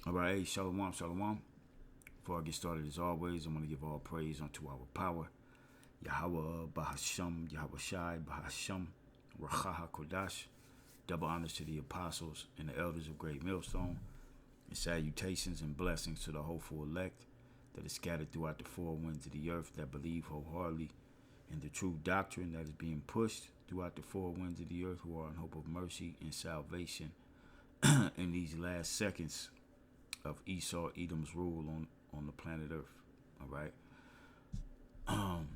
All right, hey, shalom, shalom. Before I get started, as always, I want to give all praise unto our power, Yahweh Bahasham, Yahweh Shai Bahasham, Rachaha Kodash. Double honors to the apostles and the elders of Great Millstone, and salutations and blessings to the hopeful elect that is scattered throughout the four winds of the earth that believe wholeheartedly in the true doctrine that is being pushed throughout the four winds of the earth, who are in hope of mercy and salvation in these last seconds of Esau Edom's rule on the planet Earth. All right. Um,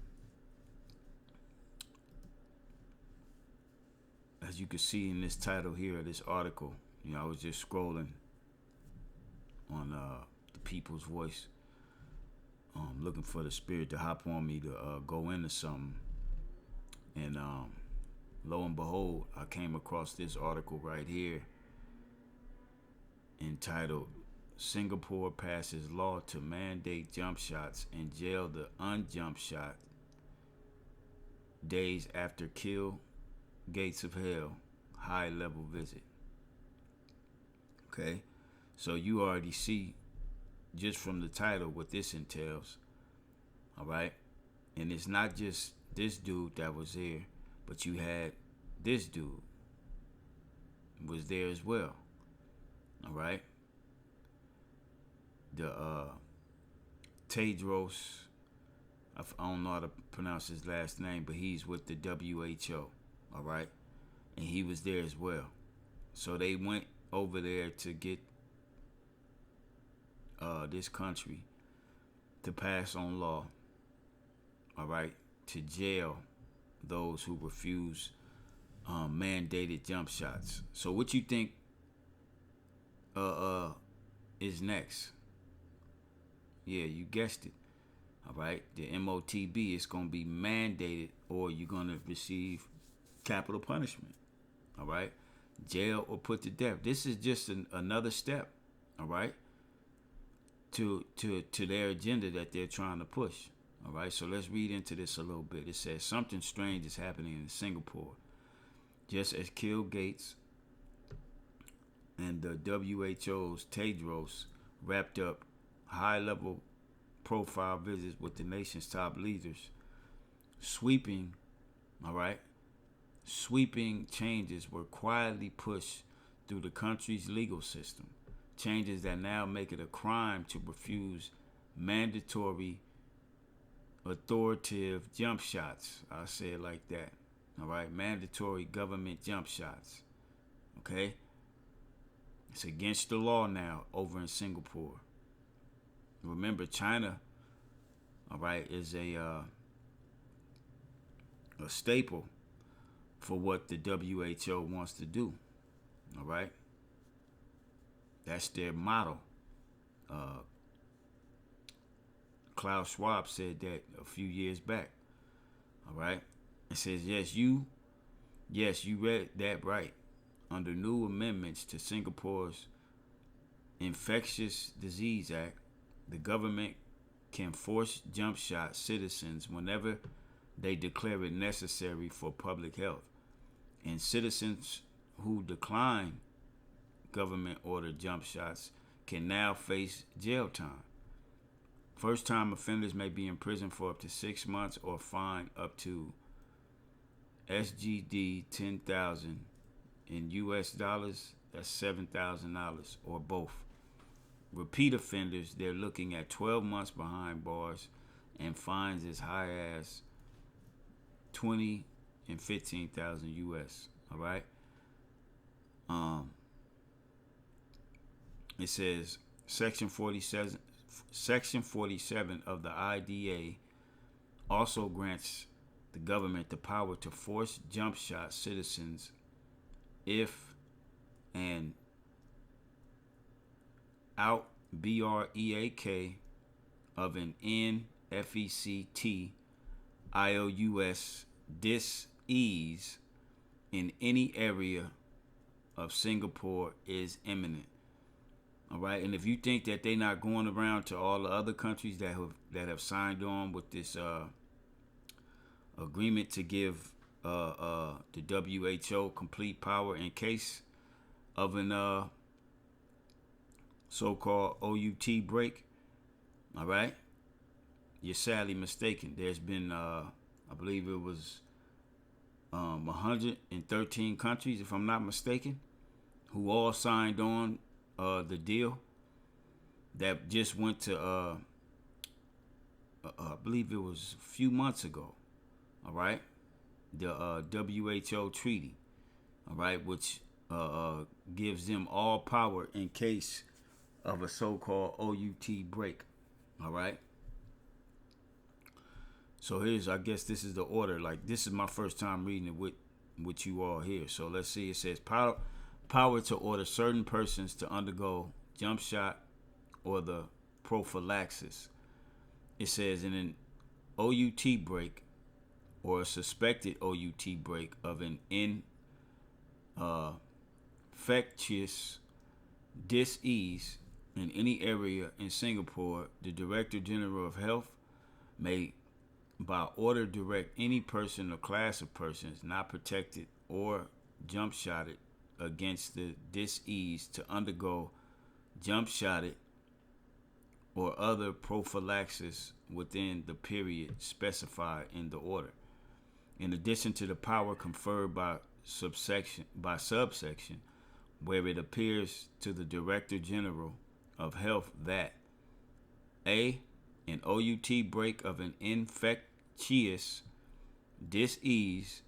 as you can see in this title here, this article, I was just scrolling on the People's Voice, looking for the spirit to hop on me to go into something, and lo and behold, I came across this article right here entitled Singapore passes law to mandate jump shots and jail the unjump shot days after kill gates of hell high level visit. Okay, so you already see just from the title what this entails. All right, and it's not just this dude that was there, but you had this dude was there as well. All right, the Tedros, I don't know how to pronounce his last name, but he's with the WHO. All right, and he was there as well. So they went over there to get this country to pass on law. All right, to jail those who refuse mandated jump shots. So what you think is next? Yeah, you guessed it. All right, the MOTB is going to be mandated, or you're going to receive capital punishment. All right, jail or put to death. This is just another step. All right, to their agenda that they're trying to push. All right, so let's read into this a little bit. It says something strange is happening in Singapore, just as Bill Gates and the WHO's Tedros wrapped up high-level profile visits with the nation's top leaders. Sweeping, all right, sweeping changes were quietly pushed through the country's legal system. Changes that now make it a crime to refuse mandatory authoritative jump shots. I'll say it like that. All right, mandatory government jump shots. Okay, it's against the law now over in Singapore. Remember, China, all right, is a staple for what the WHO wants to do. All right, that's their motto. Klaus Schwab said that a few years back. All right, it says yes, you read that right. Under new amendments to Singapore's Infectious Disease Act, the government can force jump shot citizens whenever they declare it necessary for public health. And citizens who decline government ordered jump shots can now face jail time. First time offenders may be in prison for up to 6 months or fined up to SGD 10,000 in US dollars, that's $7,000, or both. Repeat offenders, they're looking at 12 months behind bars and fines as high as 20 and 15,000 US. All right. It says Section 47 of the IDA also grants the government the power to force jump shot citizens if an out BREAK of an NFECT IOUS dis-ease in any area of Singapore is imminent. All right, and if you think that they're not going around to all the other countries that have signed on with this agreement to give the WHO complete power in case of an so-called OUT break, all right, you're sadly mistaken. There's been, I believe it was 113 countries, if I'm not mistaken, who all signed on the deal that just went to, I believe it was a few months ago, all right, the WHO treaty, all right, which gives them all power in case of a so-called OUT break, all right. So I guess this is the order. Like, this is my first time reading it with you all here. So let's see. It says power to order certain persons to undergo jump shot or the prophylaxis. It says in an OUT break or a suspected OUT break of an infectious disease in any area in Singapore, the Director General of Health may by order direct any person or class of persons not protected or jump shotted against the disease to undergo jump shotted or other prophylaxis within the period specified in the order. In addition to the power conferred by subsection, where it appears to the Director General of Health that A, an OUT break of an infectious disease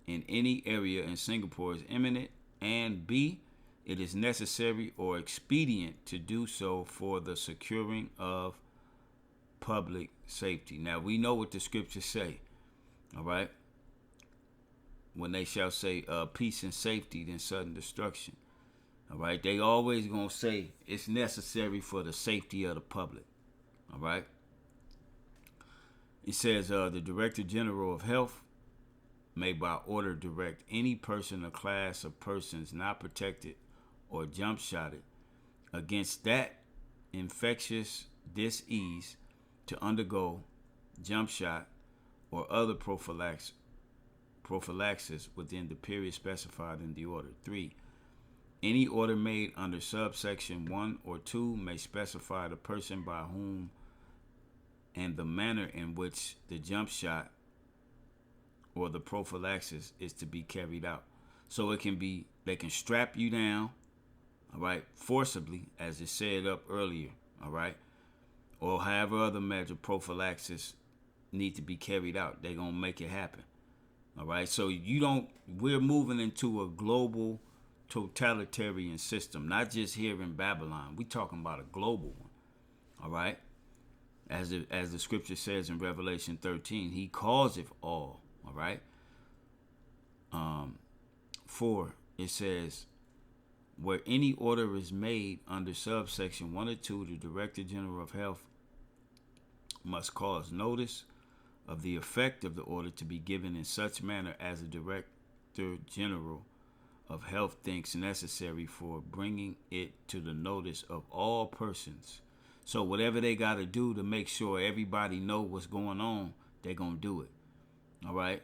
in any area in Singapore is imminent, and B, it is necessary or expedient to do so for the securing of public safety. Now, we know what the scriptures say, all right? When they shall say peace and safety, then sudden destruction, all right? They always going to say it's necessary for the safety of the public, all right? It says the Director General of Health may by order direct any person or class of persons not protected or jump shotted against that infectious disease to undergo jump shot or other prophylaxis within the period specified in the order. 3. Any order made under subsection 1 or 2 may specify the person by whom and the manner in which the jump shot or the prophylaxis is to be carried out. So they can strap you down, all right, forcibly, as it said up earlier, all right, or however other measure prophylaxis need to be carried out. They're going to make it happen, all right. So we're moving into a global totalitarian system, not just here in Babylon. We're talking about a global one, all right. As the scripture says in Revelation 13, he causeth all right. 4, it says, where any order is made under subsection 1 or 2, the Director General of Health must cause notice of the effect of the order to be given in such manner as the Director General of Health thinks necessary for bringing it to the notice of all persons. So whatever they got to do to make sure everybody know what's going on, they're going to do it. All right?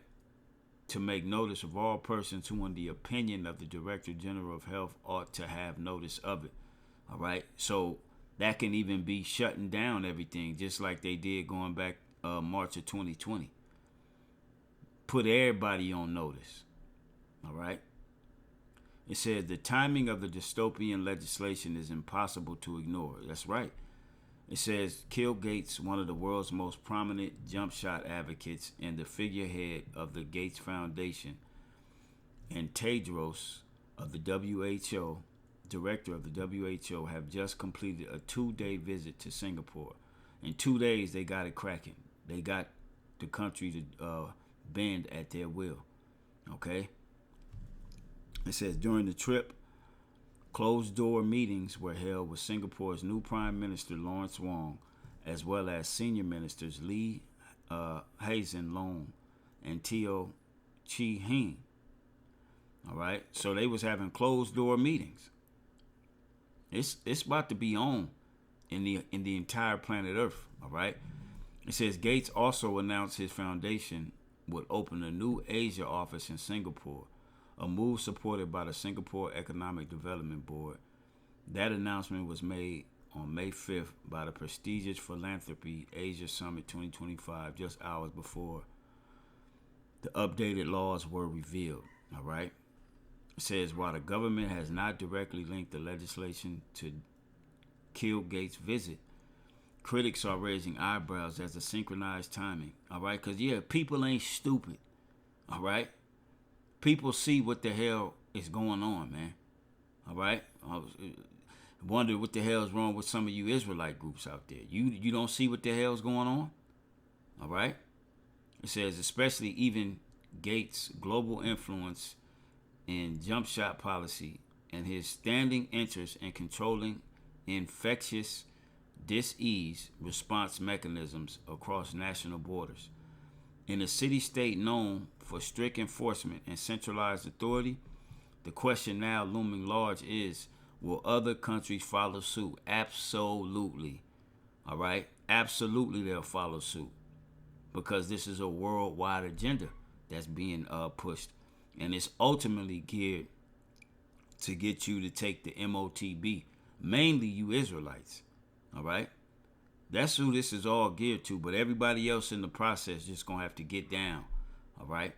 To make notice of all persons who, in the opinion of the Director General of Health, ought to have notice of it. All right? So that can even be shutting down everything, just like they did going back March of 2020. Put everybody on notice. All right? It says the timing of the dystopian legislation is impossible to ignore. That's right. It says Bill Gates, one of the world's most prominent jump shot advocates and the figurehead of the Gates Foundation, and Tedros of the WHO, director of the WHO, have just completed a 2-day visit to Singapore. In 2 days, they got it cracking. They got the country to bend at their will. Okay? It says during the trip, closed-door meetings were held with Singapore's new Prime Minister Lawrence Wong, as well as senior ministers Lee Hsien Loong and Teo Chee Hean. All right, so they was having closed-door meetings. It's about to be on in the entire planet Earth. All right, it says Gates also announced his foundation would open a new Asia office in Singapore, a move supported by the Singapore Economic Development Board. That announcement was made on May 5th by the prestigious Philanthropy Asia Summit 2025, just hours before the updated laws were revealed. All right. It says, while the government has not directly linked the legislation to kill Gates' visit, critics are raising eyebrows as a synchronized timing. All right. Because, yeah, people ain't stupid. All right. People see what the hell is going on, man. All right. I wonder what the hell is wrong with some of you Israelite groups out there. You don't see what the hell's going on? All right. It says, especially even Gates' global influence in jump shot policy and his standing interest in controlling infectious disease response mechanisms across national borders. In a city-state known for strict enforcement and centralized authority, the question now looming large is, will other countries follow suit? Absolutely. All right? Absolutely they'll follow suit. Because this is a worldwide agenda that's being pushed. And it's ultimately geared to get you to take the MOTB. Mainly you Israelites. All right? That's who this is all geared to. But everybody else in the process just going to have to get down. All right?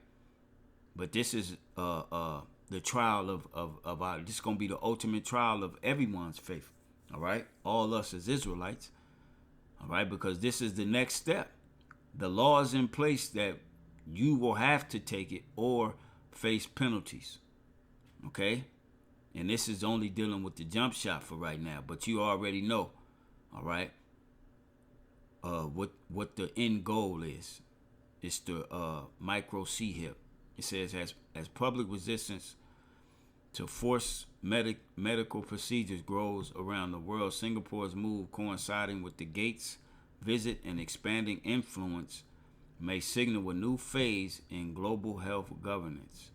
But this is the trial of our, this is going to be the ultimate trial of everyone's faith. All right? All us as Israelites. All right? Because this is the next step. The law is in place that you will have to take it or face penalties. Okay? And this is only dealing with the jump shot for right now. But you already know. All right? What the end goal is. It's the micro C-hip. It says, as public resistance to forced medical procedures grows around the world, Singapore's move, coinciding with the Gates visit and expanding influence, may signal a new phase in global health governance.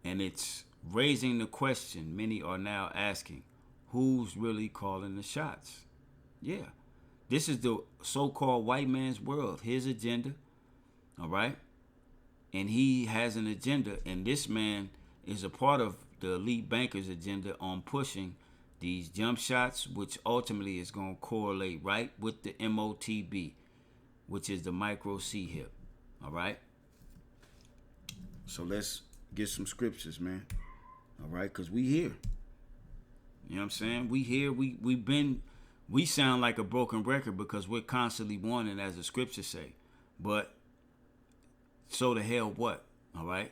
And it's raising the question many are now asking, who's really calling the shots? Yeah. This is the so-called white man's world, his agenda. All right? And he has an agenda, and this man is a part of the elite bankers' agenda on pushing these jump shots, which ultimately is going to correlate right with the MOTB, which is the micro C-hip. All right? So let's get some scriptures, man. All right? Because we here. You know what I'm saying? We here. We sound like a broken record because we're constantly warning, as the scriptures say. But so the hell what? All right?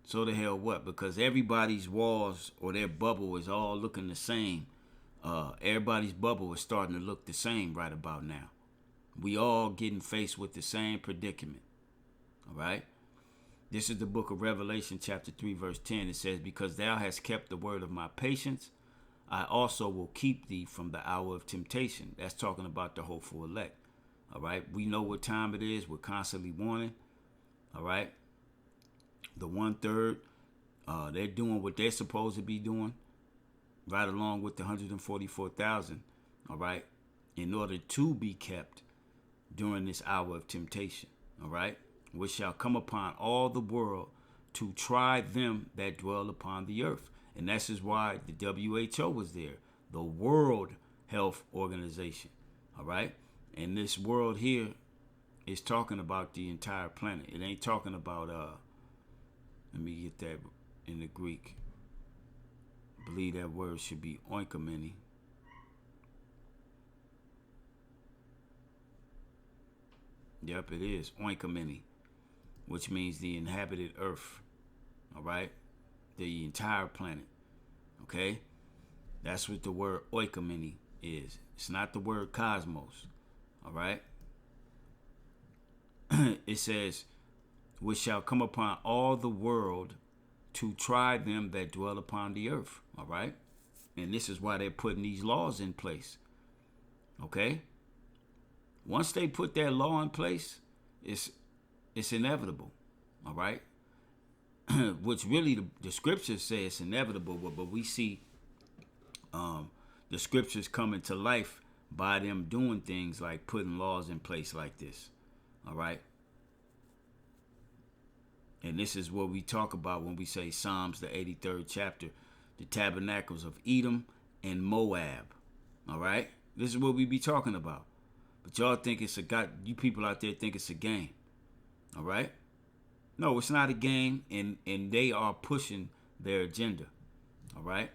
So the hell what? Because everybody's walls or their bubble is all looking the same. Everybody's bubble is starting to look the same right about now. We all getting faced with the same predicament. All right? This is the book of Revelation chapter 3 verse 10. It says, because thou hast kept the word of my patience, I also will keep thee from the hour of temptation. That's talking about the hopeful elect. All right? We know what time it is. We're constantly warning. All right? The 1/3, they're doing what they're supposed to be doing, right along with the 144,000, all right, in order to be kept during this hour of temptation, all right, which shall come upon all the world to try them that dwell upon the earth. And this is why the WHO was there, the World Health Organization, all right? And this world here is talking about the entire planet. It ain't talking about, let me get that in the Greek. I believe that word should be oikoumene. Yep, it is oikoumene, which means the inhabited earth. All right? The entire planet. Okay? That's what the word oikoumene is. It's not the word cosmos. All right? It says, which shall come upon all the world to try them that dwell upon the earth. All right? And this is why they're putting these laws in place. Okay? Once they put that law in place, it's inevitable. All right? Which really the scriptures say it's inevitable, but we see the scriptures coming to life by them doing things like putting laws in place like this. All right? And this is what we talk about when we say Psalms, the 83rd chapter, the tabernacles of Edom and Moab. All right? This is what we be talking about. But y'all think it's you people out there think it's a game. All right? No, it's not a game, and they are pushing their agenda. All right?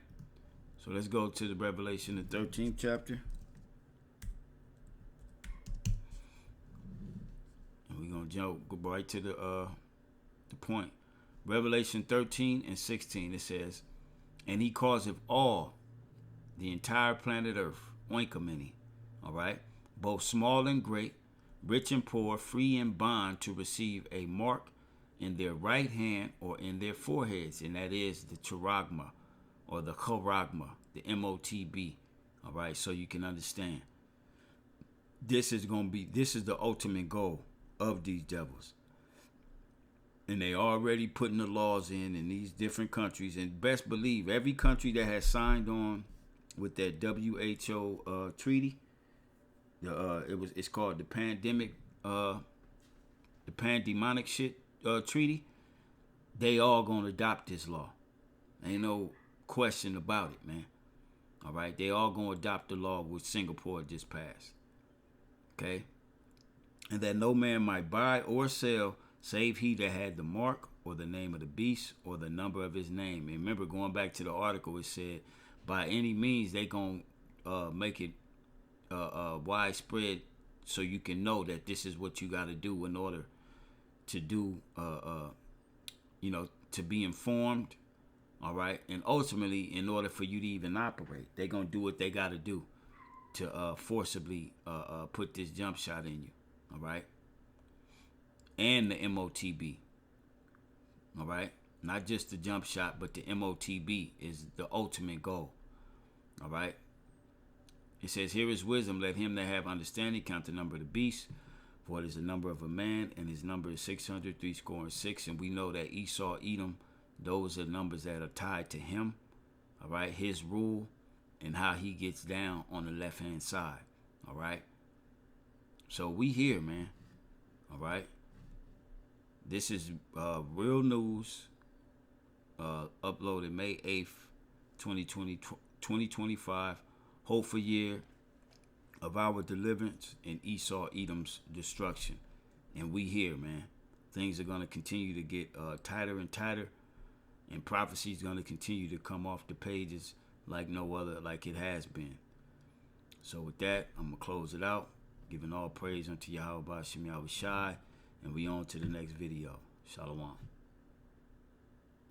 So let's go to the Revelation, the 13th chapter. And we're going to go right to the point. Revelation 13 and 16, it says, and he causeth all, the entire planet Earth, oinkameni, all right, both small and great, rich and poor, free and bond, to receive a mark in their right hand or in their foreheads, and that is the charagma or the charagma, the MOTB. All right, so you can understand. This is the ultimate goal of these devils. And they already putting the laws in these different countries. And best believe every country that has signed on with that WHO treaty, it's called the pandemonic shit treaty. They all gonna adopt this law. Ain't no question about it, man. All right, they all gonna adopt the law which Singapore just passed. Okay, and that no man might buy or sell save he that had the mark or the name of the beast or the number of his name. And remember, going back to the article, it said by any means they gonna make it widespread so you can know that this is what you got to do in order to do, to be informed. All right, and ultimately, in order for you to even operate, they're gonna do what they got to do to forcibly put this jump shot in you. All right. And the MOTB. All right? Not just the jump shot, but the MOTB is the ultimate goal. All right? It says, here is wisdom. Let him that have understanding count the number of the beast, for it is the number of a man, and his number is 666. And we know that Esau, Edom, those are numbers that are tied to him. All right? His rule and how he gets down on the left-hand side. All right? So we here, man. All right? This is real news, uploaded May 8th, 2025. Hopeful year of our deliverance and Esau, Edom's destruction. And we here, man. Things are going to continue to get tighter and tighter. And prophecy is going to continue to come off the pages like no other, like it has been. So with that, I'm going to close it out. Giving all praise unto Yahweh Ba'Shem Yahweh Shai. And we on to the next video. Shalom.